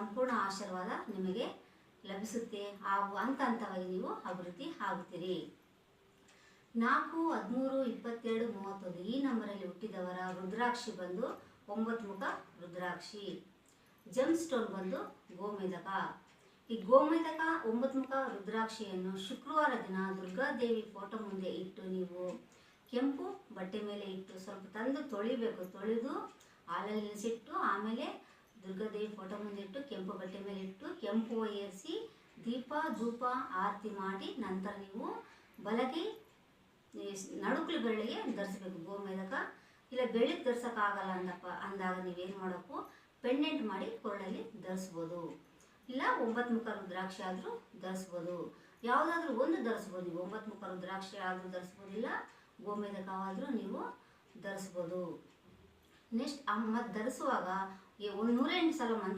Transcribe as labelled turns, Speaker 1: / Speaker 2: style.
Speaker 1: ಸಂಪೂರ್ಣ ಆಶೀರ್ವಾದ ನಿಮಗೆ ಲಭಿಸುತ್ತೆ ಹಾಗೂ ಹಂತ ಹಂತವಾಗಿ ನೀವು ಅಭಿವೃದ್ಧಿ ಆಗುತ್ತೀರಿ. 4, 13, 22, 31 ಈ ನಂಬರಲ್ಲಿ ಹುಟ್ಟಿದವರ ರುದ್ರಾಕ್ಷಿ ಬಂದು 9 ಮುಖ ರುದ್ರಾಕ್ಷಿ. ಜಮ್ ಸ್ಟೋನ್ ಬಂದು ಗೋಮೇಧಕ. ಈ ಗೋಮೇಧಕ 9 ಮುಖ ರುದ್ರಾಕ್ಷಿಯನ್ನು ಶುಕ್ರವಾರ ದಿನ ದುರ್ಗಾದೇವಿ ಫೋಟೋ ಮುಂದೆ ಇಟ್ಟು ನೀವು ಕೆಂಪು ಬಟ್ಟೆ ಮೇಲೆ ಇಟ್ಟು ಸ್ವಲ್ಪ ತಂದು ತೊಳಿಬೇಕು. ತೊಳೆದು ಹಾಲಲ್ಲಿ ನೆನೆಸಿಟ್ಟು ಆಮೇಲೆ ದುರ್ಗಾದೇವಿ ಫೋಟೋ ಮುಂದೆ ಇಟ್ಟು ಕೆಂಪು ಬಟ್ಟೆ ಮೇಲೆ ಇಟ್ಟು ಕೆಂಪು ಏರಿಸಿ ದೀಪ ಧೂಪ ಆರತಿ ಮಾಡಿ ನಂತರ ನೀವು ಬಲಗೈ ನಡುಕಲು ಬೆರಳಿಗೆ ಧರಿಸ್ಬೇಕು ಗೋಮೇಧಕ. ಇಲ್ಲ ಬೆಳ್ಳಿಗೆ ಧರಿಸೋಕ್ಕಾಗಲ್ಲ ಅಂದಾಗ ನೀವೇನು ಮಾಡಬೇಕು, ಪೆಂಡೆಂಟ್ ಮಾಡಿ ಕೊರಳಲ್ಲಿ ಧರಿಸ್ಬೋದು. ಇಲ್ಲ 9 ಮುಖ ರುದ್ರಾಕ್ಷಿ ಆದರೂ ಧರಿಸ್ಬೋದು. ಯಾವುದಾದ್ರೂ ಒಂದು ಧರಿಸ್ಬೋದು. ನೀವು 9 ಮುಖ ರುದ್ರಾಕ್ಷಿ ಆದರೂ ಧರಿಸ್ಬೋದು, ಇಲ್ಲ ಗೋಮೇಧಕವಾದರೂ ನೀವು ಧರಿಸ್ಬೋದು. ನೆಕ್ಸ್ಟ್ ಮತ್ತು ಧರಿಸುವಾಗ 108 ಸಲ ಮಂತ್ರ